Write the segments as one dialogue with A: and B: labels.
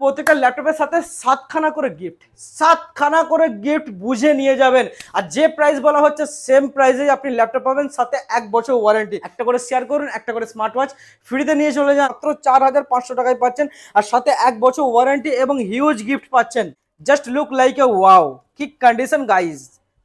A: প্রত্যেকটা ল্যাপটপের সাথে 7খানা করে গিফট, 7খানা করে গিফট বুঝে নিয়ে যাবেন। আর যে প্রাইস বলা হচ্ছে সেম প্রাইসেই আপনি ল্যাপটপ পাবেন, সাথে 1 বছর ওয়ারেন্টি। একটা করে শেয়ার করুন, একটা করে স্মার্ট ওয়াচ ফ্রিতে নিয়ে চলে যান, মাত্র 4500 টাকায় পাচ্ছেন। আর সাথে 1 বছর ওয়ারেন্টি এবং হিউজ গিফট পাচ্ছেন। Just look like a wow, কি কন্ডিশন গাইজ।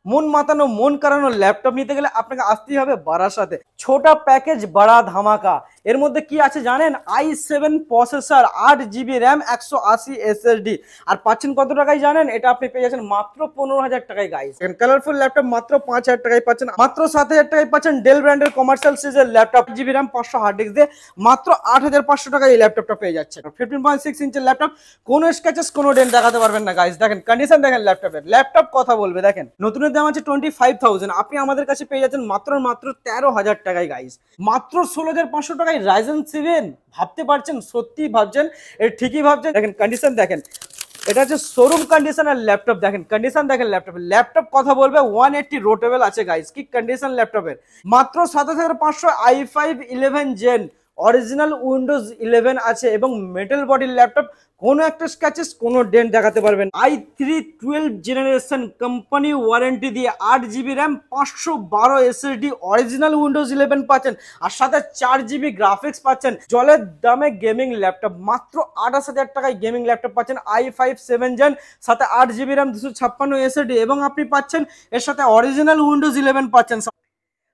A: মন মাতানো মন কারানো ল্যাপটপ নিতে গেলে আপনাকে আসতেই হবে বারাসাতে। ছোটা প্যাকেজ বড়া ধামাকা। এর মধ্যে কি আছে জানেন? i7 processor, 8 GB RAM, 180 SSD। আর পাচ্ছেন কত টাকায় জানেন? এটা আপনি পেয়ে যাচ্ছেন মাত্র 15,000 টাকায় গাইস। কালারফুল ল্যাপটপ মাত্র 5,000 টাকায় পাচ্ছেন। মাত্র 7,000 টাকায় পাচ্ছেন ডেল ব্র্যান্ডের কমার্শিয়াল সিরিজের laptop, 8 GB RAM, 500 hard disk দিয়ে মাত্র 8,500 টাকায় এই ল্যাপটপটা পেয়ে যাচ্ছেন। 15.6 ইঞ্চের ল্যাপটপ, কোনো স্ক্র্যাচেস কোনো ডেন্ট দেখাতে পারবেন না গাইস। দেখেন কন্ডিশন, দেখেন ল্যাপটপের, ল্যাপটপ কথা বলবে। দেখেন নতুনের দাম আছে 25,000, আপনি আমাদের কাছে পেয়ে যাচ্ছেন মাত্র 13,000 টাকায় গাইস। মাত্র 16,500 টাকায় Ryzen 7। ভাবতে পারছেন? সত্যি ভাবছেন? ঠিকই ভাবছেন। দেখেন কন্ডিশন, দেখেন এটা হচ্ছে শোরুম কন্ডিশনের ল্যাপটপ। দেখেন কন্ডিশন, দেখেন ল্যাপটপের, ল্যাপটপ কথা বলবে। 180 রোটেবল আছে গাইস। কি কন্ডিশন ল্যাপটপের। মাত্র 7,500 i5 11 জেন, অরিজিনাল উইন্ডোজ 11 আছে এবং মেটাল বডির ল্যাপটপ, কোনো একটা স্ক্র্যাচেস কোনো ডেন্ট দেখাতে পারবেন। i3 12 জেনারেশন কোম্পানি ওয়ারেন্টি দিয়ে 8 GB RAM, 512 SSD, original Windows 11 পাচ্ছেন। আর সাথে 4 GB গ্রাফিক্স পাচ্ছেন। জলের দামে গেমিং ল্যাপটপ, মাত্র 28,000 টাকায় গেমিং ল্যাপটপ পাচ্ছেন। i5 7 জেন, সাথে 8 GB র্যাম, 256 SSD এবং আপনি পাচ্ছেন এর সাথে অরিজিনাল উইন্ডোজ 11 পাচ্ছেন।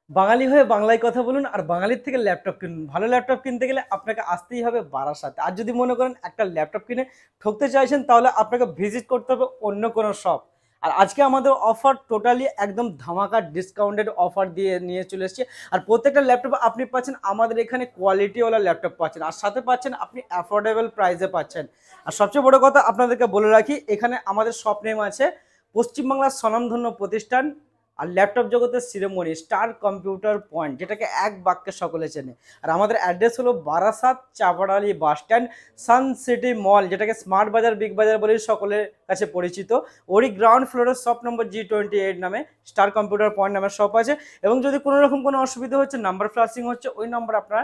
A: বাঙালি হয়ে বাংলায় কথা বলুন আর বাঙালির থেকে ল্যাপটপ কিনুন। ভালো ল্যাপটপ কিনতে গেলে আপনাকে আসতেই হবে বারাসাতে। আর যদি মনে করেন একটা ল্যাপটপ কিনে ঠকতে চাইছেন, তাহলে আপনাকে ভিজিট করতে হবে অন্য কোনো শপ। আর আজকে আমাদের অফার টোটালি একদম ধামাকা ডিসকাউন্টেড অফার দিয়ে নিয়ে চলে এসেছি। আর প্রত্যেকটা ল্যাপটপ আপনি পাচ্ছেন আমাদের এখানে কোয়ালিটিওয়ালা ল্যাপটপ পাচ্ছেন, আর সাথে পাচ্ছেন আপনি অ্যাফোর্ডেবল প্রাইসে পাচ্ছেন। আর সবচেয়ে বড় কথা আপনাদেরকে বলে রাখি, এখানে আমাদের শপ নেম আছে পশ্চিমবাংলার স্বনামধন্য প্রতিষ্ঠান আর ল্যাপটপ জগতের শিরোমণি স্টার কম্পিউটার পয়েন্ট, যেটাকে এক বাক্যে সকলে চেনে। আর আমাদের অ্যাড্রেস হলো Barasat Chapadali bus stand, sun city মল, যেটাকে স্মার্ট বাজার বিগ বাজার বলেই সকলের কাছে পরিচিত। ওরই গ্রাউন্ড ফ্লোরের শপ নম্বর G28 নামে স্টার কম্পিউটার পয়েন্ট নামের শপ আছে। এবং যদি কোনো রকম কোনো অসুবিধা হচ্ছে, নাম্বার ফ্লাশিং হচ্ছে, ওই নাম্বার আপনারা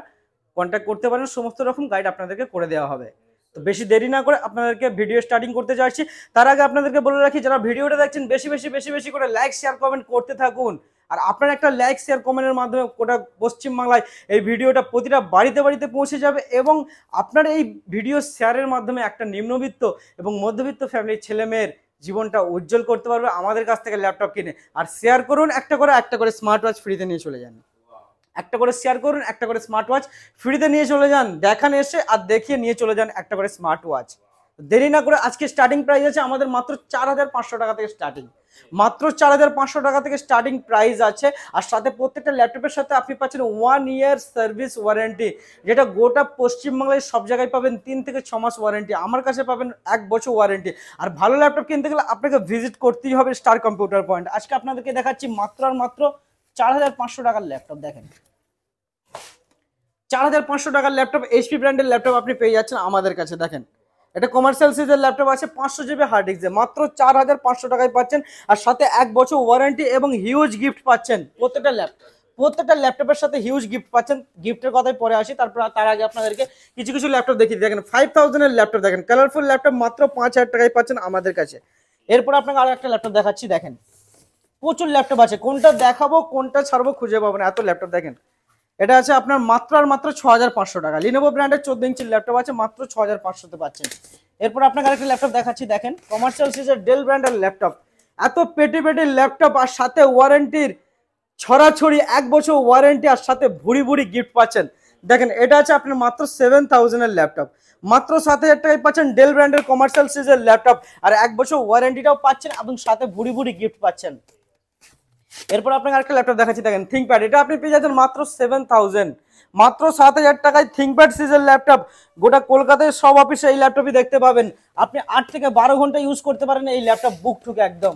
A: কন্ট্যাক্ট করতে পারেন, সমস্ত রকম গাইড আপনাদেরকে করে দেওয়া হবে। তো বেশি দেরি না করে আপনাদেরকে ভিডিও স্টার্টিং করতে যাচ্ছি। তার আগে আপনাদেরকে বলে রাখি, যারা ভিডিওটা দেখছেন বেশি বেশি বেশি বেশি করে লাইক শেয়ার কমেন্ট করতে থাকুন। আর আপনার একটা লাইক শেয়ার কমেন্টের মাধ্যমে গোটা পশ্চিমবাংলায় এই ভিডিওটা প্রতিটা বাড়িতে বাড়িতে পৌঁছে যাবে। এবং আপনার এই ভিডিও শেয়ারের মাধ্যমে একটা নিম্নবিত্ত এবং মধ্যবিত্ত ফ্যামিলির ছেলে মেয়ের জীবনটা উজ্জ্বল করতে পারবে আমাদের কাছ থেকে ল্যাপটপ কিনে। আর শেয়ার করুন, একটা করে স্মার্ট ওয়াচ ফ্রিতে নিয়ে চলে যান। একটা করে শেয়ার করুন, একটা করে স্মার্ট ওয়াচ ফ্রিতে নিয়ে চলে যান। দেখান এসে আর দেখিয়ে নিয়ে চলে যান একটা করে স্মার্ট ওয়াচ। দেরি না করে, আজকে স্টার্টিং প্রাইস আছে আমাদের মাত্র 4,500 টাকা থেকে স্টার্টিং। মাত্র 4,500 টাকা থেকে স্টার্টিং প্রাইস আছে। আর সাথে প্রত্যেকটা ল্যাপটপের সাথে আপনি পাচ্ছেন 1 ইয়ার সার্ভিস ওয়ারেন্টি, যেটা গোটা পশ্চিমবাংলায় সব জায়গায় পাবেন 3 থেকে 6 মাস ওয়ারেন্টি। আমার কাছে পাবেন 1 বছর ওয়ারেন্টি। আর ভালো ল্যাপটপ কিনতে গেলে আপনাকে ভিজিট করতেই হবে স্টার কম্পিউটার পয়েন্ট। আজকে আপনাদেরকে দেখাচ্ছি মাত্র আর মাত্র 4,500 টাকার ল্যাপটপ। দেখেন 4,500 টাকার ল্যাপটপ, HP ব্র্যান্ডের ল্যাপটপ আপনি পেয়ে যাচ্ছেন আমাদের কাছে। দেখেন এটা কমার্শিয়াল সিরিজের ল্যাপটপ আছে, 500 GB হার্ড ডিস্ক, মাত্র 4,500 টাকায় পাচ্ছেন। আর সাথে 1 বছর ওয়ারেন্টি এবং হিউজ গিফট পাচ্ছেন। প্রত্যেকটা ল্যাপটপের সাথে হিউজ গিফট পাচ্ছেন। গিফটের কথায় পরে আসি, তার আগে আপনাদেরকে কিছু ল্যাপটপ দেখিয়ে দিই। দেখেন 5,000 এর ল্যাপটপ, দেখেন কালারফুল ল্যাপটপ, মাত্র 5,000 টাকায় পাচ্ছেন আমাদের কাছে। এরপর আপনাকে আরো একটা ল্যাপটপ দেখাচ্ছি। দেখেন প্রচুর ল্যাপটপ আছে, কোনটা দেখাবো কোনটা ছাড়বো খুঁজে পাবো না, এত ল্যাপটপ। দেখেন এটা আছে আপনার মাত্র আর মাত্র 6,500 টাকা। লিনোভো ব্র্যান্ডের 14 ইঞ্চির ল্যাপটপ আছে, মাত্র 6,500 পাচ্ছেন। এরপর আপনাকে আরেকটা ল্যাপটপ দেখাচ্ছি। দেখেন কমার্শিয়াল সিরিজের ডেল ব্র্যান্ডের ল্যাপটপ, এত পেটি ল্যাপটপ, আর সাথে ওয়ারেন্টির ছড়াছড়ি 1 বছর ওয়ারেন্টি, আর সাথে ভুড়ি গিফট পাচ্ছেন। দেখেন এটা আছে আপনার মাত্র 7,000 এর ল্যাপটপ, মাত্র 7,000 টাকায় পাচ্ছেন ডেল ব্র্যান্ডের কমার্শিয়াল সিরিজের ল্যাপটপ। আর 1 বছর ওয়ারেন্টিটাও পাচ্ছেন এবং সাথে ভুড়ি গিফট পাচ্ছেন। এরপর আপনাকে আরেকটা ল্যাপটপ দেখাচ্ছি। দেখেন থিংকপ্যাড, এটা আপনি পেয়ে যাচ্ছেন মাত্র 7,000, মাত্র 7,000 টাকায় থিংকপ্যাড সিরিজের ল্যাপটপ। গোটা কলকাতায় সব অফিসে এই ল্যাপটপই দেখতে পাবেন। আপনি 8 থেকে 12 ঘন্টা ইউজ করতে পারেন এই ল্যাপটপ বুক ঠুকে একদম।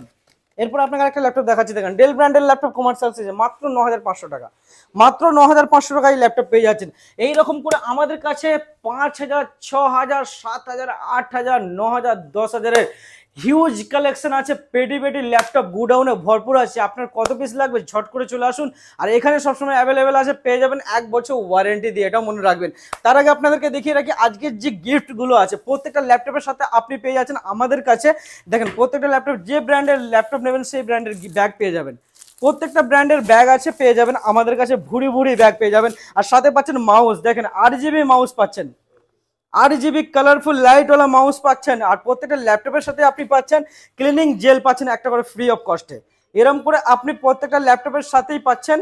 A: এরপর আপনাকে আরেকটা ল্যাপটপ দেখাচ্ছি। দেখেন ডেল ব্র্যান্ডের ল্যাপটপ কমার্শিয়াল সিরিজ, মাত্র 9,500 টাকা, মাত্র 9,500 টাকায় এই ল্যাপটপ পেয়ে যাচ্ছেন। এইরকম করে আমাদের কাছে 5,000, 6,000, 7,000, 8,000, 9,000, 10,000 এর হিউজ কালেকশন আছে, পেটি পেটি ল্যাপটপ গুডাউনে ভরপুর আছে। আপনার কত পিস লাগবে ঝট করে চলে আসুন। আর এখানে সবসময় অ্যাভেলেবেল আছে, পেয়ে যাবেন 1 বছর ওয়ারেন্টি দিয়ে, এটাও মনে রাখবেন। তার আগে আপনাদেরকে দেখিয়ে রাখি আজকের যে গিফটগুলো আছে, প্রত্যেকটা ল্যাপটপের সাথে আপনি পেয়ে যাচ্ছেন আমাদের কাছে। দেখেন প্রত্যেকটা ল্যাপটপ, যে ব্র্যান্ডের ল্যাপটপ নেবেন সেই ব্র্যান্ডের ব্যাগ পেয়ে যাবেন। প্রত্যেকটা ব্র্যান্ডের ব্যাগ আছে, পেয়ে যাবেন আমাদের কাছে। ভুড়ি ভুড়ি ব্যাগ পেয়ে যাবেন। আর সাথে পাচ্ছেন মাউস, দেখেন 8 GB মাউস পাচ্ছেন, 8 GB কালারফুল লাইটওয়ালা মাউস পাচ্ছেন। আর প্রত্যেকটা ল্যাপটপের সাথে আপনি পাচ্ছেন ক্লিনিং জেল পাচ্ছেন একটা করে ফ্রি অফ কস্টে। এরকম করে আপনি প্রত্যেকটা ল্যাপটপের সাথেই পাচ্ছেন,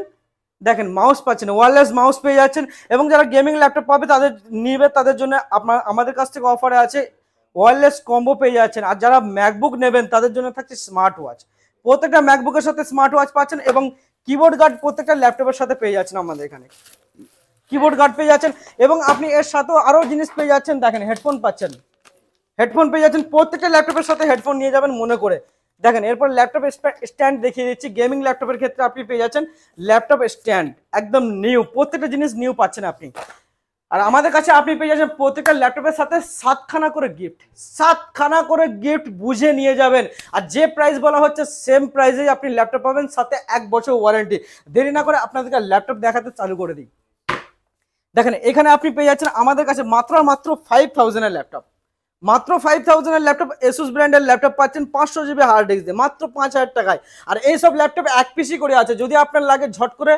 A: দেখেন মাউস পাচ্ছেন, ওয়্যারলেস মাউস পেয়ে যাচ্ছেন। এবং যারা গেমিং ল্যাপটপ পাবে তাদের নিবে, তাদের জন্য আমাদের কাছ থেকে অফারে আছে ওয়্যারলেস কম্বো পেয়ে যাচ্ছেন। আর যারা ম্যাকবুক নেবেন তাদের জন্য থাকছে স্মার্ট ওয়াচ, প্রত্যেকটা ম্যাকবুকের সাথে স্মার্ট ওয়াচ পাচ্ছেন। এবং কিবোর্ড গার্ড প্রত্যেকটা ল্যাপটপের সাথে পেয়ে যাচ্ছেন আমাদের এখানে, কিবোর্ড গার্ড পেয়ে যাচ্ছেন। এবং আপনি এর সাথেও আরো জিনিস পেয়ে যাচ্ছেন, দেখেন হেডফোন পাচ্ছেন, হেডফোন পেয়ে যাচ্ছেন। প্রত্যেকটা ল্যাপটপের সাথে হেডফোন নিয়ে যাবেন মনে করে। দেখেন এরপর ল্যাপটপ স্ট্যান্ড দেখিয়ে দিচ্ছি। গেমিং ল্যাপটপের ক্ষেত্রে আপনি পেয়ে যাচ্ছেন ল্যাপটপ স্ট্যান্ড, একদম নিউ, প্রত্যেকটা জিনিস নিউ পাচ্ছেন আপনি। আর আমাদের কাছে আপনি পেয়ে যাচ্ছেন প্রত্যেকটা ল্যাপটপের সাথে 7খানা করে গিফট, 7খানা করে গিফট বুঝে নিয়ে যাবেন। আর যে প্রাইস বলা হচ্ছে সেম প্রাইসেই আপনি ল্যাপটপ পাবেন, সাথে 1 বছর ওয়ারেন্টি। দেরি না করে আপনাদেরকে ল্যাপটপ দেখাতে চালু করে দিই। দেখেন এখানে আপনি পেয়ে যাচ্ছেন আমাদের কাছে মাত্র 5000 ল্যাপটপ, মাত্র 5000 ল্যাপটপ। এসুস ব্র্যান্ডের ল্যাপটপ পাচ্ছেন 500 GB হার্ড ডিস্ক দিয়ে মাত্র 5000 টাকায়। আর এইসব ল্যাপটপ এক পিসি করে আছে, যদি আপনার লাগে ঝট করে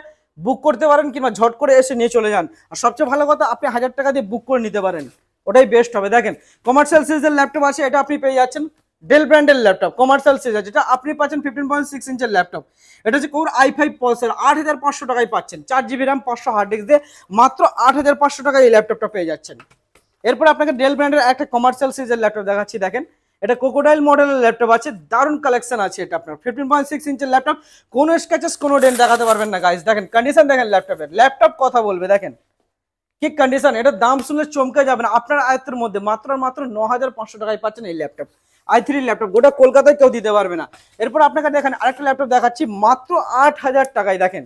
A: বুক করতে পারেন, কিংবা ঝট করে এসে নিয়ে চলে যান। আর সবচেয়ে ভালো কথা, আপনি 1000 টাকা দিয়ে বুক করে নিতে পারেন, ওটাই বেস্ট হবে। দেখেন কমার্শিয়াল সিরিজের ল্যাপটপ আছে, এটা আপনি পেয়ে যাচ্ছেন ডেল ব্র্যান্ডের ল্যাপটপ কমার্শিয়াল সিরিজ, যেটা আপনি পাচ্ছেন 15.6 ইঞ্চের ল্যাপটপ। এটা হচ্ছে কোর i5 প্রসেসর, 8500 টাকায় পাচ্ছেন, 4 GB র্যাম 500 হার্ড ডিস্ক দিয়ে মাত্র 8500 টাকায় এই ল্যাপটপটা পেয়ে যাচ্ছেন। এরপর আপনাকে ডেল ব্র্যান্ডের একটা কমার্শিয়াল সিরিজের ল্যাপটপ দেখাচ্ছি। দেখেন এটা ক্রোকোডাইল মডেলের ল্যাপটপ আছে, দারুণ কালেকশন আছে। এটা আপনার 15.6 ইঞ্চের ল্যাপটপ, কোনো স্ক্র্যাচেস কোনো ডেন্ট দেখাতে পারবেন না গাইস। দেখেন কন্ডিশন দেখেন ল্যাপটপের, ল্যাপটপ কথা বলবে। দেখেন কি কন্ডিশন, এটার দাম শুনলে চমকে যাবেন। আপনার আয়ত্তের মধ্যে মাত্র 9500 টাকায় পাচ্ছেন এই ল্যাপটপ, i3 ল্যাপটপ, গোটা কলকাতায় কেউ দিতে পারবে না। এরপর আপনাকে দেখেন আরেকটা ল্যাপটপ দেখাচ্ছি মাত্র 8000 টাকায়। দেখেন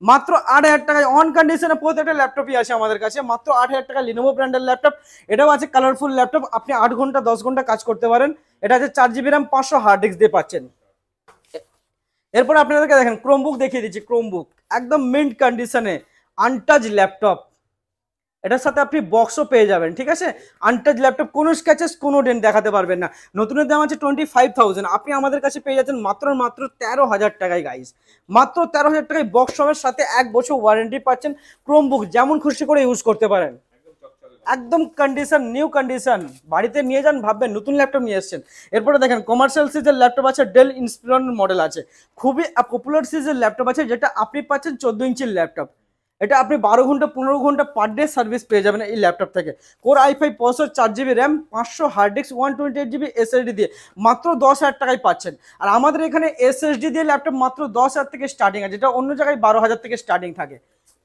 A: মাত্র 8000 টাকায় অন কন্ডিশনে প্রত্যেকটা ল্যাপটপই আছে আমাদের কাছে, মাত্র 8000 টাকা লিনোভো ব্র্যান্ডের ল্যাপটপ। এটাও আছে কালারফুল ল্যাপটপ, আপনি 8 ঘন্টা 10 ঘন্টা কাজ করতে পারেন। এটা আছে 4 GB র্যাম 500 হার্ড ডিস্ক দিয়ে পাচ্ছেন। এরপর আপনাদেরকে দেখেন ক্রোমবুক দেখিয়ে দিচ্ছি, ক্রোমবুক একদম মিন্ট কন্ডিশনে আনটাচ ল্যাপটপ, এটার সাথে আপনি বক্সও পেয়ে যাবেন। ঠিক আছে, আনটাচ ল্যাপটপ, কোনো স্ক্র্যাচেস কোনো ডেন্ট দেখাতে পারবেন না। নতুনের দাম আছে 25,000, আপনি আমাদের কাছে পেয়ে যাচ্ছেন মাত্র 13,000 টাকায় গাইস, মাত্র 13,000 টাকায় বক্স সমের সাথে 1 বছর ওয়ারেন্টি পাচ্ছেন। ক্রোমবুক যেমন খুশি করে ইউজ করতে পারেন, একদম কন্ডিশন নিউ কন্ডিশন, বাড়িতে নিয়ে যান ভাববেন নতুন ল্যাপটপ নিয়ে এসেছেন। এরপরে দেখেন কমার্শিয়াল সিরিজের ল্যাপটপ আছে, ডেল ইন্সপিরন মডেল আছে, খুবই পপুলার সিরিজের ল্যাপটপ আছে, যেটা আপনি পাচ্ছেন 14 ইঞ্চির ল্যাপটপ। এটা আপনি 12 ঘন্টা 15 ঘন্টা পার ডে সার্ভিস পেয়ে যাবেন এই ল্যাপটপ থেকে। Core i5 processor, 4 GB RAM 500 hard disk 128 GB SSD দিয়ে মাত্র 10,000 টাকায় পাচ্ছেন। আর আমাদের এখানে SSD দিয়ে ল্যাপটপ মাত্র 10,000 থেকে স্টার্টিং আছে, যেটা অন্য জায়গায় 12,000 থেকে স্টার্টিং থাকে।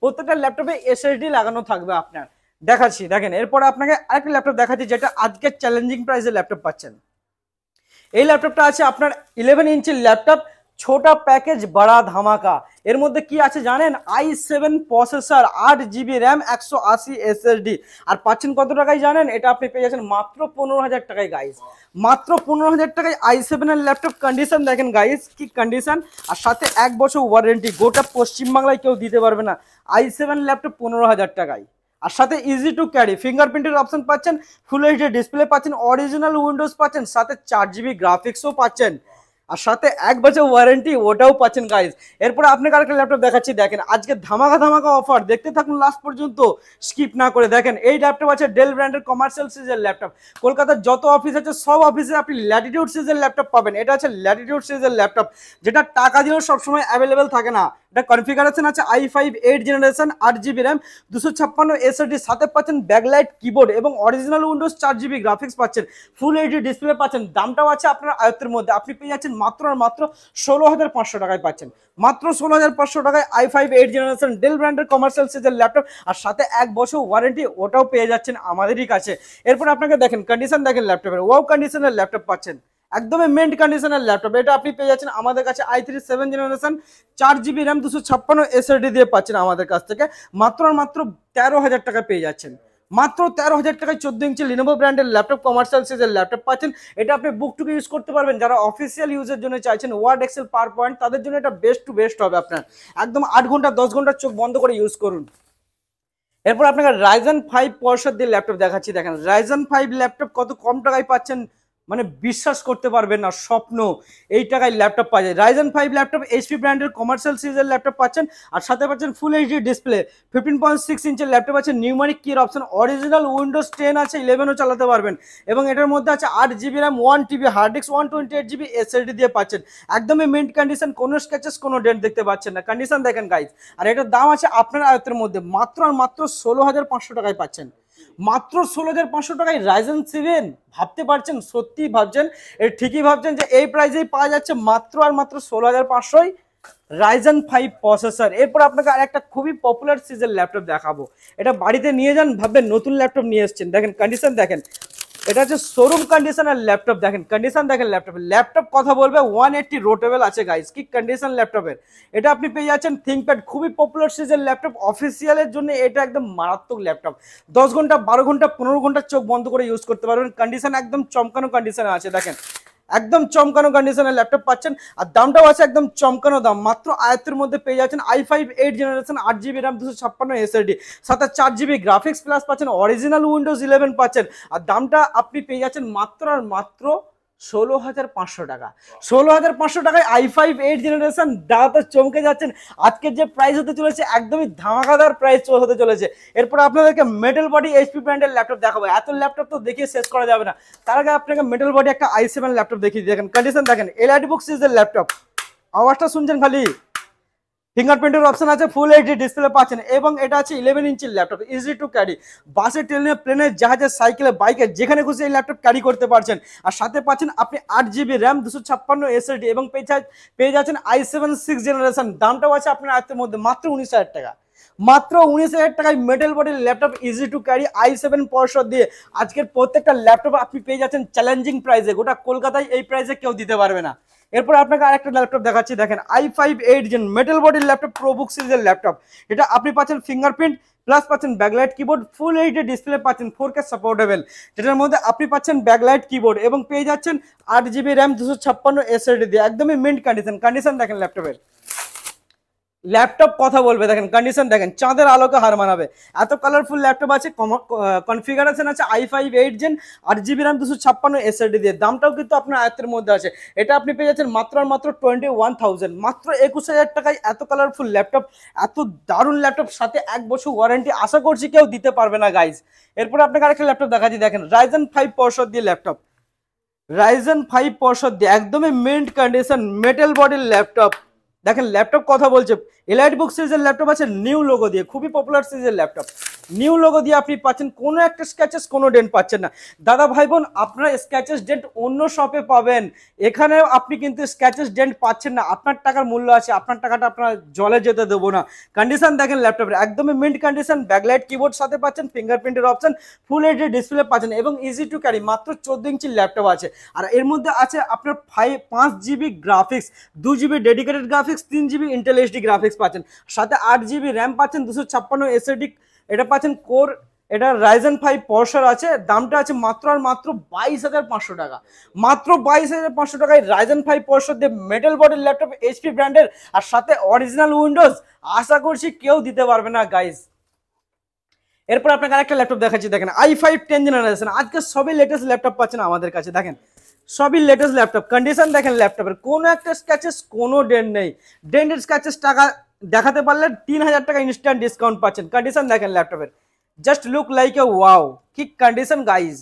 A: প্রত্যেকটা ল্যাপটপে SSD লাগানো থাকবে আপনার, দেখাচ্ছি। দেখেন এরপর আপনাকে আরেকটা ল্যাপটপ দেখাচ্ছি, যেটা আজকে চ্যালেঞ্জিং প্রাইসে ল্যাপটপ পাচ্ছেন। এই ল্যাপটপটা আছে আপনার 11 ইঞ্চির ল্যাপটপ, ছোটা প্যাকেজ বড়া ধামাকা। এর মধ্যে কি আছে জানেন, i7 processor, 8 GB RAM 180 SSD। আর পাচ্ছেন কত টাকায় জানেন, এটা আপনি পেয়ে যাচ্ছেন মাত্র 15,000 টাকায় গাইস, মাত্র 15,000 টাকায় i7 এর ল্যাপটপ। কন্ডিশন দেখেন গাইস কি কন্ডিশন, আর সাথে 1 বছর ওয়ারেন্টি, গোটা পশ্চিমবাংলায় কেউ দিতে পারবে না। i7 ল্যাপটপ 15,000 টাকায়, আর সাথে ইজি টু ক্যারি, ফিঙ্গারপ্রিন্টের অপশন পাচ্ছেন, ফুল এইচডি ডিসপ্লে পাচ্ছেন, অরিজিনাল উইন্ডোজ পাচ্ছেন, সাথে 4 GB গ্রাফিক্সও পাচ্ছেন, আর সাথে 1 বছর ওয়ারেন্টি ওটাও পাচ্ছেন গাইজ। এরপরে আপনাকে আরেকটা ল্যাপটপ দেখাচ্ছি। দেখেন আজকে ধামাকা ধামাকা অফার, দেখতে থাকুন লাস্ট পর্যন্ত স্কিপ না করে। দেখেন এই ল্যাপটপ আছে ডেল ব্র্যান্ডের কমার্শিয়াল সিরিজের ল্যাপটপ, কলকাতার যত অফিস আছে সব অফিসে আপনি ল্যাটিটিউড সিরিজের ল্যাপটপ পাবেন। এটা আছে ল্যাটিটিউড সিরিজের ল্যাপটপ, যেটা টাকা দিয়েও সবসময় অ্যাভেলেবেল থাকে না। এটা কনফিগারেশন আছে i5 8 generation, 8 GB RAM 256 SSD, সাথে পাচ্ছেন ব্যাকলাইট কিবোর্ড এবং অরিজিনাল উইন্ডোজ 4 GB গ্রাফিক্স পাচ্ছেন, ফুল এইচডি ডিসপ্লে পাচ্ছেন। দামটাও আছে আপনার আয়ত্তের মধ্যে, আপনি পেয়ে যাচ্ছেন মাত্র আর মাত্র 16,500 টাকায় পাচ্ছেন, মাত্র 16,500 টাকায় i5 8 জেনারেশন ডেল ব্র্যান্ডের কমার্শিয়াল সিরিজের ল্যাপটপ, আর সাথে 1 বছর ওয়ারেন্টি ওটাও পেয়ে যাচ্ছেন আমাদেরই কাছে। এরপর আপনাকে দেখেন কন্ডিশন দেখেন ল্যাপটপের, ওয়াও কন্ডিশনের ল্যাপটপ পাচ্ছেন, একদমই মেন্ট কন্ডিশনের ল্যাপটপ। এটা আপনি পেয়ে যাচ্ছেন আমাদের কাছে i3 7 generation, 4 GB RAM 256 SSD দিয়ে পাচ্ছেন আমাদের কাছ থেকে, মাত্র আর মাত্র 13,000 টাকা পেয়ে যাচ্ছেন, মাত্র 13,000 টাকায় 14 ইঞ্চি লিনোভো ব্র্যান্ডের ল্যাপটপ, কমার্শিয়াল সাইজের ল্যাপটপ পাচ্ছেন। এটা আপনি বুক টুকে ইউজ করতে পারবেন। যারা অফিসিয়াল ইউজের জন্য চাইছেন, ওয়ার্ড, এক্সেল, পাওয়ার পয়েন্ট, তাদের জন্য এটা বেস্ট টু বেস্ট হবে আপনার। একদম 8 ঘন্টা 10 ঘন্টা চোখ বন্ধ করে ইউজ করুন। এরপর আপনাকে রাইজেন 5 প্রসেসর দিয়ে ল্যাপটপ দেখাচ্ছি। দেখেন রাইজেন 5 ল্যাপটপ কত কম টাকায় পাচ্ছেন, মানে বিশ্বাস করতে পারবেন না, স্বপ্ন এই টাকায় ল্যাপটপ পাওয়া যায়। রাইজেন 5 ল্যাপটপ এইচপি ব্র্যান্ডের কমার্শিয়াল সিরিজের ল্যাপটপ পাচ্ছেন, আর সাথে পাচ্ছেন ফুল এইচডি ডিসপ্লে, 15.6 ইঞ্চের ল্যাপটপ আছে, নিউমারিক কির অপশন, অরিজিনাল উইন্ডোজ 10 আছে, 11ও চালাতে পারবেন। এবং এটার মধ্যে আছে 8 GB RAM, 1 TB hard disk, 128 GB SSD দিয়ে পাচ্ছেন। একদমই মিন্ট কন্ডিশন, কোনো স্ক্র্যাচেস কোনো ডেন্ট দেখতে পাচ্ছেন না, কন্ডিশন দেখেন গাইজ। আর এটার দাম আছে আপনার আয়ত্তের মধ্যে, মাত্র আর মাত্র 16,500 টাকায় পাচ্ছেন। মাত্র 16,500 টাকায় রাইজেন 7। ভাবতে পারছেন, সত্যি ভাবছেন, ঠিকই ভাবছেন যে এই প্রাইসেই পাওয়া যাচ্ছে মাত্র আর মাত্র 16,500 রাইজেন 5 প্রসেসর। এরপর আপনাকে আর একটা খুবই পপুলার সিরিজের ল্যাপটপ দেখাবো। এটা বাড়িতে নিয়ে যান, ভাববেন নতুন ল্যাপটপ নিয়ে এসেছেন। দেখেন কন্ডিশন দেখেন, এটা হচ্ছে শোরুম কন্ডিশনের ল্যাপটপ। দেখেন কন্ডিশন দেখেন ল্যাপটপের, ল্যাপটপ কথা বলবে 180 রোটেবল আছে গাইস, কি কন্ডিশন ল্যাপটপের। এটা আপনি পেয়ে যাচ্ছেন থিংকপ্যাড, খুবই পপুলার সিরিজের ল্যাপটপ, অফিসিয়ালের জন্য এটা একদম মারাত্মক ল্যাপটপ। 10 ঘন্টা 12 ঘন্টা 15 ঘন্টা চোখ বন্ধ করে ইউজ করতে পারবেন। কন্ডিশন একদম চমকানো কন্ডিশনে আছে। দেখেন একদম চমকানো কন্ডিশনের ল্যাপটপ পাচ্ছেন, আর দামটাও আছে একদম চমকানো দাম। মাত্র আয়ত্তের মধ্যে পেয়ে যাচ্ছেন i5 8 generation, 8 GB RAM, 256 SSD, সাথে 4 GB গ্রাফিক্স প্লাস পাচ্ছেন, অরিজিনাল উইন্ডোজ 11 পাচ্ছেন। আর দামটা আপনি পেয়ে যাচ্ছেন মাত্র আর মাত্র 16,500 টাকা। 16,500 টাকায় i5 8 জেনারেশন। দাদা তো চমকে যাচ্ছেন, আজকের যে প্রাইস হতে চলেছে একদমই ধামাকাদার প্রাইস হতে চলেছে। এরপর আপনাদেরকে মেটাল বডি এইচপি ব্র্যান্ডের ল্যাপটপ দেখাবো। এত ল্যাপটপ তো দেখিয়ে শেষ করা যাবে না, তার আগে আপনাকে মেটাল বডি একটা i7 ল্যাপটপ দেখিয়ে দেখেন কন্ডিশন দেখেন, এলআইডি বুক সিরিজের ল্যাপটপ, আওয়াজটা শুনছেন খালি, ফিঙ্গারপ্রিন্টের অপশন আছে, ফুল এইচডি ডিসপ্লে পাচ্ছেন, এবং এটা আছে 11 ইঞ্চির ল্যাপটপ, ইজি টু ক্যারি। বাসে, ট্রেনে, প্লেনে, জাহাজে, সাইকেলে, বাইকে, যেখানে খুশি এই ল্যাপটপ ক্যারি করতে পারছেন। আর সাথে পাচ্ছেন আপনি 8 GB র্যাম, 256 এসএসডি, এবং পেয়ে যাচ্ছেন i7 6 জেনারেশন। দামটাও আছে আপনার আয়ত্তের মধ্যে, মাত্র 19,000 টাকা। মাত্র 19,000 টাকায় মেটাল বডির laptop, easy to carry, i7 processor দিয়ে আজকের প্রত্যেকটা ল্যাপটপ আপনি পেয়ে যাচ্ছেন চ্যালেঞ্জিং প্রাইসে। গোটা কলকাতায় এই প্রাইসে কেউ দিতে পারবে না। এরপর আপনাকে আরেকটা ল্যাপটপ দেখাচ্ছি। দেখেন i5 8 জেন মেটাল বডির ল্যাপটপ, প্রোবুক সিরিজের ল্যাপটপ। এটা আপনি পাচ্ছেন ফিঙ্গারপ্রিন্ট প্লাস পাচ্ছেন backlight keyboard, full HD display পাচ্ছেন, 4K সাপোর্টেবল, যেটার মধ্যে আপনি পাচ্ছেন ব্যাকলাইট কিবোর্ড, এবং পেয়ে যাচ্ছেন 8 GB র্যাম, 256 এসএসডি দিয়ে, একদমই মিন্ট কন্ডিশন। কন্ডিশন দেখেন ল্যাপটপের, ল্যাপটপ কথা বলবে। দেখেন কন্ডিশন দেখেন, চাঁদের আলোকে হার মানাবে, এত কালারফুল ল্যাপটপ আছে। কনফিগারেশন আছে i5 8 gen, 8 GB RAM, 256 SSD দিয়ে। দামটাও কিন্তু আপনার আয়ত্তের মধ্যে আছে। এটা আপনি পেয়ে যাচ্ছেন মাত্র আর মাত্র 21,000, মাত্র 21,000 টাকায় এত কালারফুল ল্যাপটপ, এত দারুণ ল্যাপটপ, সাথে 1 বছর ওয়ারেন্টি। আশা করছি কেউ দিতে পারবে না গাইজ। এরপর আপনাকে আরেকটা ল্যাপটপ দেখাচ্ছি। দেখেন রাইজেন 5 প্রসেসর দিয়ে ল্যাপটপ, রাইজেন 5 প্রসেসর দিয়ে একদমই মিন্ট কন্ডিশন মেটাল বডির ল্যাপটপ। দেখেন ল্যাপটপ কথা বলছে, এলাইট বুক সিরিজের ল্যাপটপ আছে নিউ লোগো দিয়ে, খুবই পপুলার সিরিজের ল্যাপটপ। নিউ লোগো দিয়ে আপনি পাচ্ছেন, কোনো একটা স্ক্র্যাচেস কোনো ডেন্ট পাচ্ছেন না। দাদা ভাই বোন, আপনারা স্ক্র্যাচেস ডেন্ট অন্য শপে পাবেন, এখানে আপনি কিন্তু স্ক্র্যাচেস ডেন্ট পাচ্ছেন না। আপনার টাকার মূল্য আছে, আপনার টাকাটা আপনার জলে যেতে দেবো না। কন্ডিশন দেখেন ল্যাপটপের, একদমই মিন্ট কন্ডিশন, ব্যাকলাইট কিবোর্ড সাথে পাচ্ছেন, ফিঙ্গারপ্রিন্টের অপশন, ফুল এইচডি ডিসপ্লে পাচ্ছেন, এবং ইজি টু ক্যারি। মাত্র 14 ইঞ্চির ল্যাপটপ আছে, আর এর মধ্যে আছে আপনার 5 GB graphics, 2 GB dedicated graphics, 3 GB Intel HD graphics পাচ্ছেন, সাথে 8 GB র্যাম পাচ্ছেন, 256 এসএসডি এটা পাচ্ছেন কোর। এটা রাইজেন 5 প্রসেসর আছে। দামটা আছে মাত্র আর মাত্র 22,500 টাকা। মাত্র 22,500 টাকায় রাইজেন 5 প্রসেসর দিয়ে মেটাল বডির ল্যাপটপ, এইচপি ব্র্যান্ডের, আর সাথে অরিজিনাল উইন্ডোজ। আশা করছি কেউ দিতে পারবে না গাইজ। এরপর আপনাকে আরেকটা ল্যাপটপ দেখাচ্ছি। দেখেন i5 10 জেনারেশন, আজকে সবই লেটেস্ট ল্যাপটপ পাচ্ছেন আমাদের কাছে। দেখেন সবই লেটেস্ট ল্যাপটপ, কন্ডিশন দেখেন ল্যাপটপের, কোনো একটা স্ক্র্যাচেস কোনো ডেন্ট নেই। ডেন্টেড স্ক্র্যাচেস টাকা দেখাতে পারলে 3,000 টাকা ইনস্ট্যান্ট ডিসকাউন্ট পাচ্ছেন। কন্ডিশন দেখেন ল্যাপটপের, just look like a wow, কি কন্ডিশন গাইজ।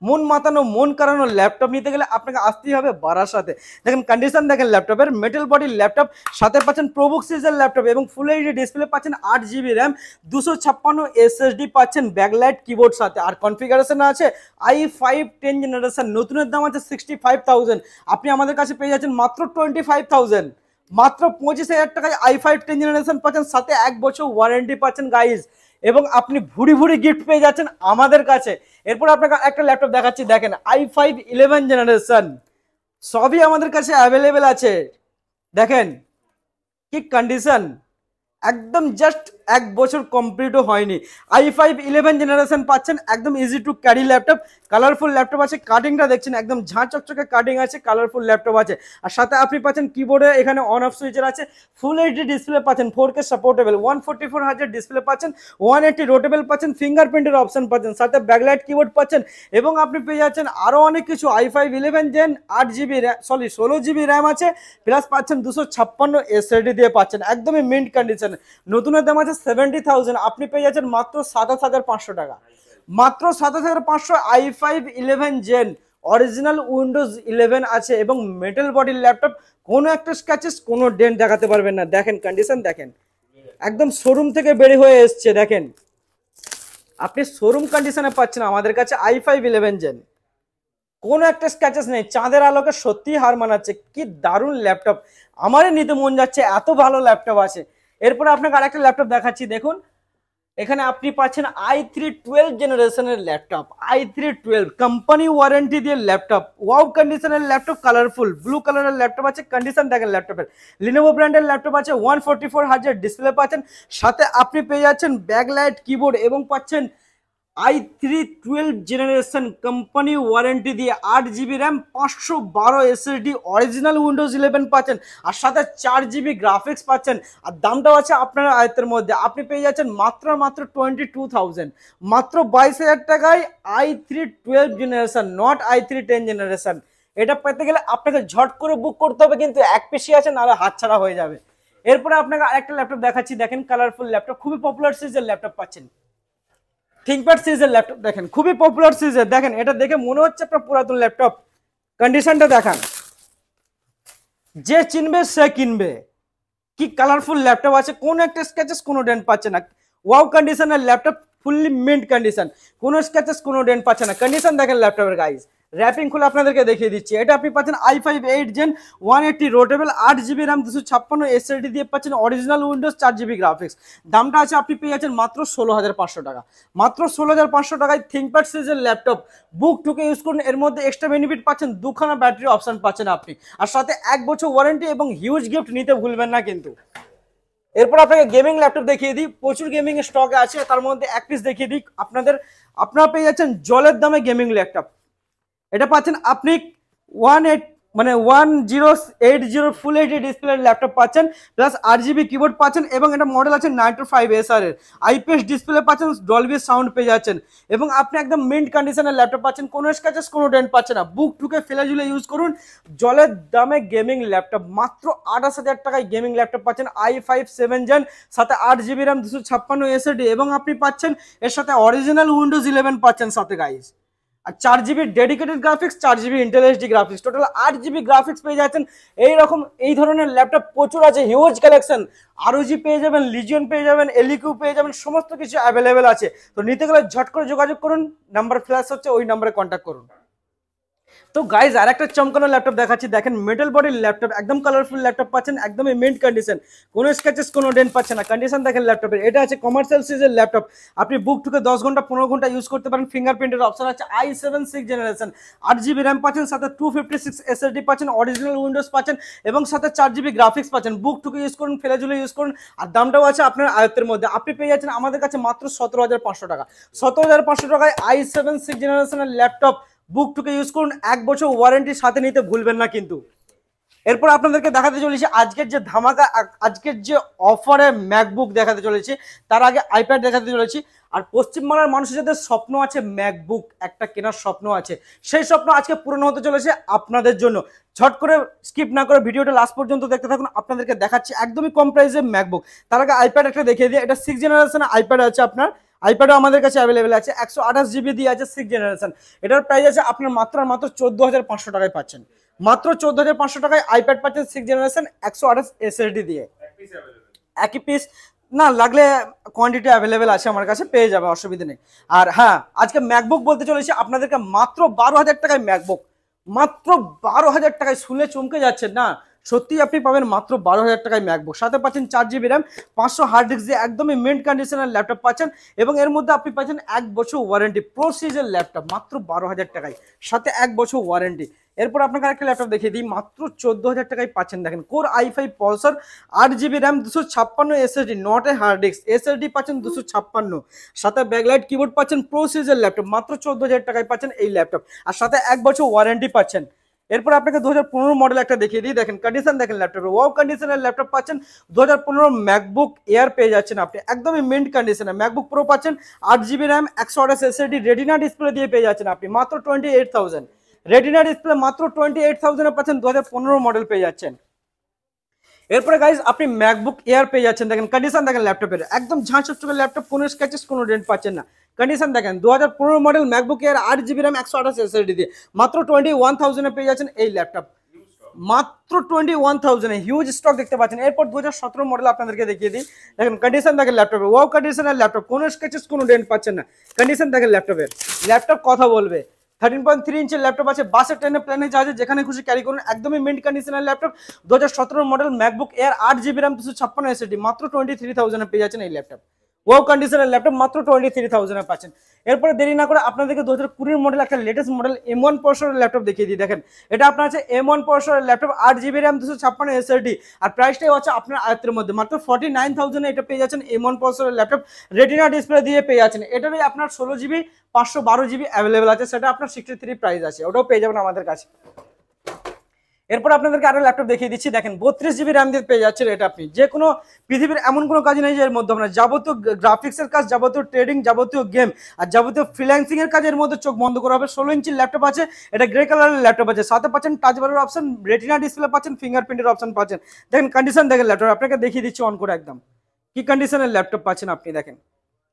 A: মন মাতানো, মন কারানো ল্যাপটপ নিতে গেলে আপনাকে আসতেই হবে বারাসাতে। দেখেন কন্ডিশন দেখেন ল্যাপটপের, মেটাল বডির ল্যাপটপ, সাথে পাচ্ছেন প্রোবুক সিরিজের ল্যাপটপ, এবং ফুল এইচডি ডিসপ্লে পাচ্ছেন, 8 GB র্যাম, 256 এসএসডি পাচ্ছেন, ব্যাকলাইট কিবোর্ড সাথে। আর কনফিগারেশন আছে i5 10 জেনারেশন, নতুনের দাম আছে 65,000, আপনি আমাদের কাছে পেয়ে যাচ্ছেন মাত্র 25,000। মাত্র 25,000 টাকায় i5 10 জেনারেশন পাচ্ছেন, সাথে 1 বছর ওয়ারেন্টি পাচ্ছেন গাইজ, এবং আপনি ভুড়ি ভুড়ি গিফট পেয়ে যাচ্ছেন আমাদের কাছে। এরপর আপনাকে একটা ল্যাপটপ দেখাচ্ছি। দেখেন i5 11 জেনারেশন, সবই আমাদের কাছে অ্যাভেলেবেল আছে। দেখেন কি কন্ডিশন, একদম জাস্ট 1 বছর কমপ্লিটও হয়নি। i5 11 জেনারেশন পাচ্ছেন, একদম easy to carry laptop, colourful laptop আছে, কাটিংটা দেখছেন একদম ঝাঁ চকচকে কাটিং আছে, কালারফুল ল্যাপটপ আছে। আর সাথে আপনি পাচ্ছেন কিবোর্ডে এখানে অন অফ সুইচের আছে, ফুল এইচডি ডিসপ্লে পাচ্ছেন, 4K সাপোর্টেবল, 144 হার্জের ডিসপ্লে পাচ্ছেন, 180 রোটেবল পাচ্ছেন, ফিঙ্গারপ্রিন্টের অপশন পাচ্ছেন, সাথে ব্যাকলাইট কিবোর্ড পাচ্ছেন এবং আপনি পেয়ে যাচ্ছেন আরও অনেক কিছু। i5 11 জেন 16GB র্যাম আছে, প্লাস পাচ্ছেন 256 SSD দিয়ে পাচ্ছেন, একদমই মিন্ট কন্ডিশন। নতুনের দাম আছে 70,000, আপনি পেয়ে যাচ্ছেন মাত্র 27,500 টাকা, মাত্র 27,500। i5 11 জেন অরিজিনাল উইন্ডোজ 11 আছে এবং মেটাল বডির ল্যাপটপ, কোনো একটা স্ক্র্যাচেস কোনো ডেন্ট দেখাতে পারবেন না। দেখেন কন্ডিশন, দেখেন একদম শোরুম থেকে বেরিয়ে হয়ে এসছে, দেখেন আপনি শোরুম কন্ডিশনে পাচ্ছেন আমাদের কাছে i5 11 জেন, কোনো একটা স্ক্র্যাচেস নেই, চাঁদের আলোকে সত্যিই হার মানাচ্ছে। কি দারুণ ল্যাপটপ, আমারই নিতে মন যাচ্ছে, এত ভালো ল্যাপটপ আছে। এরপরে আপনাকে আরেকটা ল্যাপটপ দেখাচ্ছি, দেখুন এখানে আপনি পাচ্ছেন i3 12 জেনারেশনের ল্যাপটপ, i3 12 কোম্পানি ওয়ারেন্টি দিয়ে ল্যাপটপ, ওয়াও কন্ডিশনের ল্যাপটপ, কালারফুল ব্লু কালারের ল্যাপটপ আছে, কন্ডিশন দেখেন ল্যাপটপের। লিনোভো ব্র্যান্ডের ল্যাপটপ আছে, 144 হার্জের ডিসপ্লে পাচ্ছেন, সাথে আপনি পেয়ে যাচ্ছেন ব্যাকলাইট কিবোর্ড এবং পাচ্ছেন i3 12 জেনারেশন কোম্পানি ওয়ারেন্টি দিয়ে 8GB RAM, 512 SSD, original Windows 11 পাচ্ছেন, আর সাথে 4GB গ্রাফিক্স পাচ্ছেন। আর দামটাও আছে আপনার আয়ত্তের মধ্যে, আপনি পেয়ে যাচ্ছেন মাত্র 22,000, মাত্র 22,000 টাকায় i3 12 generation, not i3 10 generation. এটা পেতে গেলে আপনাকে ঝট করে বুক করতে হবে, কিন্তু এক পিসি আছে, নাহলে হাতছাড়া হয়ে যাবে। এরপরে আপনাকে আরেকটা ল্যাপটপ দেখাচ্ছি, দেখেন কালারফুল ল্যাপটপ, খুবই পপুলার সিরিজের ল্যাপটপ পাচ্ছেন, থিংকপ্যাড সিরিজের ল্যাপটপ দেখেন, খুবই পপুলার সিরিজের। দেখেন এটা দেখে মনে হচ্ছে আপনার পুরাতন ল্যাপটপ, কন্ডিশনটা দেখান, যে চিনবে সে কিনবে। কি কালারফুল ল্যাপটপ আছে, কোনো একটা স্ক্র্যাচেস কোনো ডেন্ট পাচ্ছে না, ওয়াও কন্ডিশনের ল্যাপটপ, ফুললি মিন্ট কন্ডিশন, কোনো স্ক্র্যাচেস কোনো ডেন্ট পাচ্ছে না। কন্ডিশন দেখেন ল্যাপটপের গাইজ, র্যাপিং খুলে আপনাদেরকে দেখিয়ে দিচ্ছি। এটা আপনি পাচ্ছেন i5 8 gen 180 রোটেবল, 8GB RAM, 256 SSD দিয়ে পাচ্ছেন, অরিজিনাল উইন্ডোজ, 4GB গ্রাফিক্স। দামটা আছে আপনি পেয়ে যাচ্ছেন মাত্র 16,500 টাকা, মাত্র 16,500 টাকায় থিংকপ্যাড সিরিজের ল্যাপটপ, বুক টুকে ইউজ করুন। এর মধ্যে এক্সট্রা বেনিফিট পাচ্ছেন, 2খানা ব্যাটারি অপশন পাচ্ছেন আপনি, আর সাথে 1 বছর ওয়ারেন্টি এবং হিউজ গিফট নিতে ভুলবেন না কিন্তু। এরপর আপনাকে গেমিং ল্যাপটপ দেখিয়ে দিই, প্রচুর গেমিং স্টকে আছে, তার মধ্যে এক পিস দেখিয়ে দিই আপনারা পেয়ে যাচ্ছেন জলের দামে গেমিং ল্যাপটপ। এটা পাচ্ছেন আপনি 1080 ফুল এইচডি ডিসপ্লে ল্যাপটপ পাচ্ছেন, প্লাস 8GB কিবোর্ড পাচ্ছেন, এবং এটা মডেল আছে 925SR এর, আইপিএস ডিসপ্লে পাচ্ছেন, ডলবি সাউন্ড পেয়ে যাচ্ছেন, এবং আপনি একদম মিন্ট কন্ডিশনের ল্যাপটপ পাচ্ছেন, কোনো স্ক্র্যাচেস কোনো ডেন্ট পাচ্ছেন না। বুক টুকে ফেলে ঝুলে ইউজ করুন, জলের দামে গেমিং ল্যাপটপ, মাত্র 28,000 টাকায় গেমিং ল্যাপটপ পাচ্ছেন, i5 7 জেন, সাথে 8GB র্যাম, 256 SSD, এবং আপনি পাচ্ছেন এর সাথে অরিজিনাল উইন্ডোজ 11 পাচ্ছেন সাথে গাইজ, আর 4GB dedicated graphics, 4GB Intel HD graphics, total 8GB graphics পেয়ে যাচ্ছেন। এই ধরনের ল্যাপটপ প্রচুর আছে, হিউজ কালেকশন, আরওজি পেয়ে যাবেন, লিজিয়ন পেয়ে যাবেন, এলিকিউ পেয়ে যাবেন, সমস্ত কিছু অ্যাভেলেবেল আছে। তো নিতে গেলে ঝট করে যোগাযোগ করুন, নাম্বার ফ্ল্যাশ হচ্ছে, ওই নাম্বারে কন্ট্যাক্ট করুন। তো গাইজ আর একটা চমকানো ল্যাপটপ দেখাচ্ছি, দেখেন মেটাল বডির ল্যাপটপ, একদম কালারফুল ল্যাপটপ পাচ্ছেন, একদমই মিন্ট কন্ডিশন, কোনো স্ক্র্যাচেস কোনো ডেন্ট পাচ্ছে না। কন্ডিশন দেখেন ল্যাপটপের, এটা আছে কমার্শিয়াল সিরিজের ল্যাপটপ, আপনি বুক টুকে 10 ঘন্টা 15 ঘন্টা ইউজ করতে পারেন, ফিঙ্গারপ্রিন্টের অপশন আছে, i7 6 জেনারেশন, 8GB র্যাম পাচ্ছেন, সাথে 256 SSD পাচ্ছেন, অরিজিনাল উইন্ডোজ পাচ্ছেন, এবং সাথে 4GB গ্রাফিক্স পাচ্ছেন। বুক টুকে ইউজ করুন, ফেলে ঝুলে ইউজ করুন, আর দামটাও আছে আপনার আয়ত্তের মধ্যে। আপনি পেয়ে যাচ্ছেন আমাদের কাছে মাত্র 17,500 টাকা, 17,500 টাকায় i7 6 জেনারেশনের ল্যাপটপ, বুক টুকে ইউজ করুন, 1 বছর ওয়ারেন্টির সাথে নিতে ভুলবেন না কিন্তু। এরপর আপনাদেরকে দেখাতে চলেছি আজকের যে ধামাকা, আজকের যে অফারে ম্যাকবুক দেখাতে চলেছি, তার আগে আইপ্যাড দেখাতে চলেছি। আর পশ্চিমবাংলার মানুষের যাদের স্বপ্ন আছে, ম্যাকবুক একটা কেনার স্বপ্ন আছে, সেই স্বপ্ন আজকে পূরণ হতে চলেছে আপনাদের জন্য। ঝট করে স্কিপ না করে ভিডিওটা লাস্ট পর্যন্ত দেখতে থাকুন, আপনাদেরকে দেখাচ্ছি একদমই কম প্রাইসে ম্যাকবুক। তার আগে আইপ্যাড একটা দেখিয়ে দিই, এটা 6 জেনারেশনের আইপ্যাড আছে আপনার, আইপ্যাডও আমাদের কাছে অ্যাভেলেবেল আছে, 128GB দিয়ে আছে, 6 জেনারেশন। এটার প্রাইস আছে আপনার মাত্র 14,500 টাকায় পাচ্ছেন, মাত্র 14,500 টাকায় আইপ্যাড পাচ্ছেন 6 জেনারেশন, 128 SSD দিয়ে, একই পিস না লাগলে কোয়ান্টিটি অ্যাভেলেবেল আছে আমার কাছে, পেয়ে যাবে, অসুবিধা নেই। আর হ্যাঁ, আজকে ম্যাকবুক বলতে চলেছি আপনাদেরকে মাত্র 12,000 টাকায় ম্যাকবুক, মাত্র 12,000 টাকায়, শুনে চমকে যাচ্ছেন না, সত্যি আপনি পাবেন মাত্র 12,000 টাকায় ম্যাকবুক, সাথে পাচ্ছেন 4GB র্যাম, 500 হার্ড ডিস্ক দিয়ে একদমই মিন্ট কন্ডিশনের ল্যাপটপ পাচ্ছেন, এবং এর মধ্যে আপনি পাচ্ছেন 1 বছর ওয়ারেন্টি, প্রো সিরিজের ল্যাপটপ মাত্র 12,000 টাকায়, সাথে 1 বছর ওয়ারেন্টি। এরপর আপনাকে একটা ল্যাপটপ দেখিয়ে দিই, মাত্র 14,000 টাকায় পাচ্ছেন। দেখেন core i5 processor, 8GB RAM, 256 SSD, not a hard disk, SSD পাচ্ছেন 256, সাথে ব্যাকলাইট কিবোর্ড পাচ্ছেন, প্রো সিরিজের ল্যাপটপ, মাত্র 14,000 টাকায় পাচ্ছেন এই ল্যাপটপ, আর সাথে 1 বছর ওয়ারেন্টি পাচ্ছেন। এরপর আপনাকে 2015 মডেল একটা দেখিয়ে দিই, দেখেন কন্ডিশন দেখেন ল্যাপটপের, ওয়াও কন্ডিশনের ল্যাপটপ পাচ্ছেন। 2015 ম্যাকবুক এয়ার পেয়ে যাচ্ছেন আপনি একদমই মিন্ট কন্ডিশনে। ম্যাকবুক প্রো পাচ্ছেন, 8GB RAM, 128 SSD, retina display দিয়ে পেয়ে যাচ্ছেন আপনি মাত্র 28,000। রেটিনা ডিসপ্লে মাত্র 28,000 এ পাচ্ছেন, 2015 মডেল পেয়ে যাচ্ছেন। এরপরে গাইজ আপনি ম্যাকবুক এয়ার পেয়ে যাচ্ছেন। দেখেন কন্ডিশন দেখেন ল্যাপটপের, একদম ঝাঁ চকচকে ল্যাপটপ, কোনো স্ক্র্যাচেস কোনো ডেন্ট পাচ্ছেন না। কন্ডিশন দেখেন 2015 model MacBook air, 8GB RAM, 128 SSD দিয়ে মাত্র 21,000 এ পেয়ে যাচ্ছেন এই ল্যাপটপ, মাত্র 21,000 এ হিউজ স্টক দেখতে পাচ্ছেন। এরপর 2017 মডেল আপনাদেরকে দেখিয়ে দিই, দেখেন কন্ডিশন দেখেন ল্যাপটপের, ওয়াও কন্ডিশনের ল্যাপটপ, কোনো স্ক্র্যাচেস কোনো ডেন্ট পাচ্ছেন না। কন্ডিশন দেখেন ল্যাপটপের, ল্যাপটপ কথা বলবে। 13.3 ইঞ্চের ল্যাপটপ আছে, বাসে ট্রেনে প্লেনে জাহাজে যেখানে খুশি ক্যারি করুন, একদমই মিন্ট কন্ডিশনের laptop. 2017 model MacBook air, 8GB RAM, 256 SSD, মাত্র 23,000 এ পেয়ে যাচ্ছেন এই ল্যাপটপ। ওয়াও কন্ডিশনের ল্যাপটপ মাত্র 23,000 এ পাচ্ছেন। এরপরে দেরি না করে আপনাদেরকে 2020 মডেল একটা লেটেস্ট মডেল M1 প্রসেসরের ল্যাপটপ দেখিয়ে দিই। দেখেন এটা আপনার আছে M1 প্রসেসরের ল্যাপটপ, 8GB র্যাম, 256 SSD, আর প্রাইসটাই হচ্ছে আপনার আয়ত্তের মধ্যে, মাত্র 49,000 এ এটা পেয়ে যাচ্ছেন M1 প্রসেসরের ল্যাপটপ, রেটিনা ডিসপ্লে দিয়ে পেয়ে যাচ্ছেন। এটারই আপনার 16GB 512GB অ্যাভেলেবেল আছে, সেটা আপনার 63 প্রাইস আছে, ওটাও পেয়ে যাবেন আমাদের কাছে। এরপর আপনাদেরকে আরো ল্যাপটপ দেখিয়ে দিচ্ছি, দেখেন 32GB র্যাম দিয়ে পেয়ে যাচ্ছেন এটা। আপনি যে কোনো পৃথিবীর এমন কোনো কাজ নেই যে এর মধ্যে আপনার যাবতীয় গ্রাফিক্সের কাজ, যাবতীয় ট্রেডিং, যাবতীয় গেম আর যাবতীয় ফ্রিল্যান্সিং এর কাজের মধ্যে চোখ বন্ধ করা হবে। 16 ইঞ্চির ল্যাপটপ আছে, এটা গ্রে কালারের ল্যাপটপ আছে, সাথে পাচ্ছেন টাচ বারের অপশন, রেটিনা ডিসপ্লে পাচ্ছেন, ফিঙ্গারপ্রিন্টের অপশন পাচ্ছেন। দেখেন কন্ডিশন দেখেন ল্যাপটপ, আপনাকে দেখিয়ে দিচ্ছি অন করে একদম কি কন্ডিশনের ল্যাপটপ পাচ্ছেন আপনি। দেখেন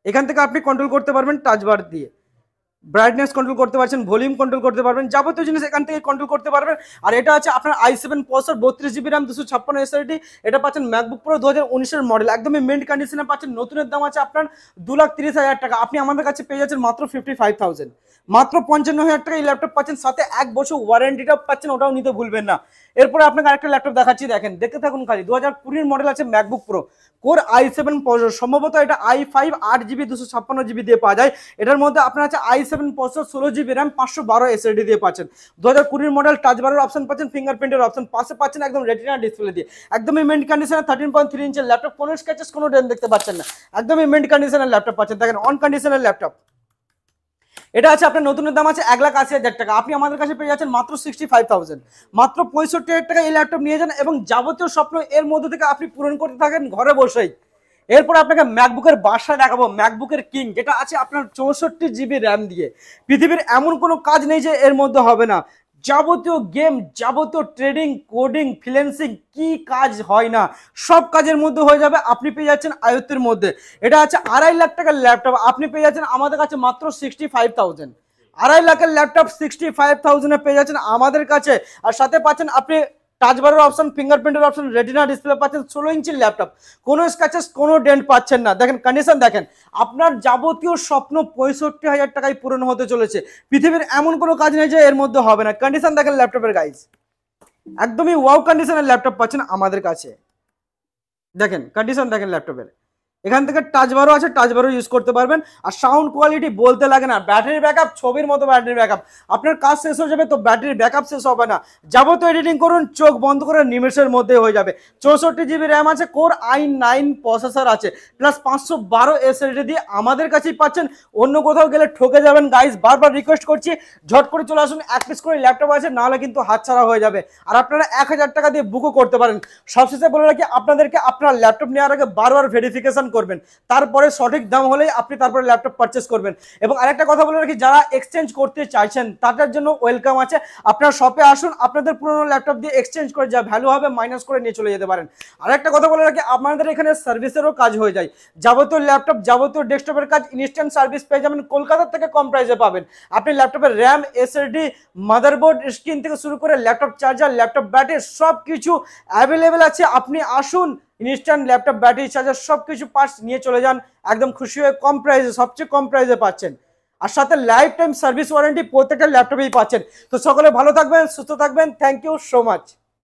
A: এখান থেকে আপনি কন্ট্রোল করতে পারবেন টাচ বার দিয়ে, ব্রাইটনেস কন্ট্রোল করতে পারছেন, ভলিউম কন্ট্রোল করতে পারবেন, যাবতীয় জিনিস এখান থেকে কন্ট্রোল করতে পারবেন। আর এটা আছে আপনার i7 processor, 32GB RAM, 256 SSD, এটা পাচ্ছেন ম্যাকবুক প্রো 2019 মডেল, একদমই মিন্ট কন্ডিশনে পাচ্ছেন। নতুনের দাম আছে আপনার 2,30,000 টাকা, আপনি আমাদের কাছে পেয়ে যাচ্ছেন মাত্র 55,000, মাত্র 55,000 টাকা এই ল্যাপটপ পাচ্ছেন, সাথে 1 বছর ওয়ারেন্টিটাও পাচ্ছেন, ওটাও নিতে ভুলবেন না। এরপরে আপনাকে আরেকটা ল্যাপটপ দেখাচ্ছি, দেখেন দেখতে থাকুন খালি। 2020 মডেল আছে MacBook pro, core i7 processor, সম্ভবত এটা i5 8GB 256GB দিয়ে পাওয়া যায়। এটার মধ্যে আপনার আছে i7 processor, 16GB RAM, 512 SSD দিয়ে পাচ্ছেন। 2020 মডেল, টাচ বারের অপশন পাচ্ছেন, ফিঙ্গারপ্রিন্টের অপশন পাশে পাচ্ছেন, একদম রেটিনা ডিসপ্লে দিয়ে, একদমই মিন্ট কন্ডিশনে 13.3 ইঞ্চের ল্যাপটপ, কোনো স্ক্র্যাচেস কোনো ডেন্ট দেখতে পাচ্ছেন না, একদমই মিন্ট কন্ডিশনের ল্যাপটপ পাচ্ছেন। দেখেন অন কন্ডিশনের ল্যাপটপ, এটা আছে আপনার নতুনের দাম আছে 1,80,000 টাকা, আপনি আমাদের কাছে পেয়ে যাচ্ছেন মাত্র 65,000, মাত্র 65,000 টাকা এই ল্যাপটপ নিয়ে যান এবং যাবতীয় স্বপ্ন এর মধ্যে থেকে আপনি পূরণ করতে থাকেন ঘরে বসেই। এরপর আপনাকে ম্যাকবুকের বাদশা দেখাবো, ম্যাকবুকের কিং, যেটা আছে আপনার 64GB র্যাম দিয়ে। পৃথিবীর এমন কোনো কাজ নেই যে এর মধ্যে হবে না, যাবতীয় গেম, যাবতীয় ট্রেডিং, কোডিং, ফ্রিল্যান্সিং, কি কাজ হয় না সব কাজের মধ্যে হয়ে যাবে, আপনি পেয়ে যাচ্ছেন আয়ত্তের মধ্যে। এটা আছে 2.5 লাখ টাকার ল্যাপটপ, আপনি পেয়ে যাচ্ছেন আমাদের কাছে মাত্র 65,000, 2.5 লাখের ল্যাপটপ 65,000 এ পেয়ে যাচ্ছেন আমাদের কাছে। আর সাথে পাচ্ছেন আপনি টাচ বারের অপশন, ফিঙ্গারপ্রিন্টের অপশন, রেটিনা ডিসপ্লে পাচ্ছেন, 16 ইঞ্চির ল্যাপটপ, কোনো স্ক্র্যাচেস কোনো ডেন্ট পাচ্ছেন না। দেখেন কন্ডিশন দেখেন, আপনার যাবতীয় স্বপ্ন 65,000 টাকায় পূরণ হতে চলেছে, পৃথিবীর এমন কোনো কাজ নেই যে এর মধ্যে হবে না। কন্ডিশন দেখেন ল্যাপটপের গাইজ, একদমই ওয়াও কন্ডিশনের ল্যাপটপ পাচ্ছেন আমাদের কাছে। দেখেন কন্ডিশন দেখেন ল্যাপটপের, এখান থেকে টাচ বারও আছে, টাচ বারও ইউজ করতে পারবেন। আর সাউন্ড কোয়ালিটি বলতে লাগে না, ব্যাটারি ব্যাকআপ ছবির মতো ব্যাটারি ব্যাকআপ, আপনার কাজ শেষ হয়ে যাবে তো ব্যাটারি ব্যাকআপ শেষ হবে না, যাবতীয় এডিটিং করুন চোখ বন্ধ করে নিমেষের মধ্যে হয়ে যাবে। 64GB র্যাম আছে, কোর i9 প্রসেসর আছে, প্লাস 512 SSD দিয়ে আমাদের কাছেই পাচ্ছেন, অন্য কোথাও গেলে ঠকে যাবেন গাইজ। বারবার রিকোয়েস্ট করছি ঝট করে চলে আসুন, এক পিস করে ল্যাপটপ আছে, নাহলে কিন্তু হাতছাড়া হয়ে যাবে। আর আপনারা 1,000 টাকা দিয়ে বুকও করতে পারেন। সবশেষে বলে রাখি আপনাদেরকে, আপনার ল্যাপটপ নেওয়ার আগে বারবার ভেরিফিকেশন করবেন, তারপরে সঠিক দাম হলেই আপনি তারপরে ল্যাপটপ পারচেস করবেন। এবং আরেকটা কথা বলে রাখি, যারা এক্সচেঞ্জ করতে চাইছেন তাদের জন্য ওয়েলকাম আছে, আপনার শপে আসুন, আপনাদের পুরনো ল্যাপটপ দিয়ে এক্সচেঞ্জ করে যা ভ্যালু হবে মাইনাস করে নিয়ে চলে যেতে পারেন। আরেকটা কথা বলে রাখি, আপনাদের এখানে সার্ভিসেরও কাজ হয়ে যায়, যাবতীয় ল্যাপটপ, যাবতীয় ডেস্কটপের কাজ ইনস্ট্যান্ট সার্ভিস পেয়ে যাবেন, কলকাতার থেকে কম প্রাইসে পাবেন। আপনি ল্যাপটপের র্যাম, এসএসডি, মাদারবোর্ড, স্ক্রিন থেকে শুরু করে ল্যাপটপ চার্জার, ল্যাপটপ ব্যাটারি সব কিছু অ্যাভেলেবেল আছে। আপনি আসুন, ইনস্ট্যান্ট ল্যাপটপ ব্যাটারি চার্জার সব কিছু পার্টস নিয়ে চলে যান, একদম খুশি হয়ে কম প্রাইসে, সবচেয়ে কম প্রাইসে পাচ্ছেন। আর সাথে লাইফ টাইম সার্ভিস ওয়ারেন্টি প্রত্যেকটা ল্যাপটপেই পাচ্ছেন। তো সকলে ভালো থাকবেন, সুস্থ থাকবেন, থ্যাংক ইউ সো মাচ।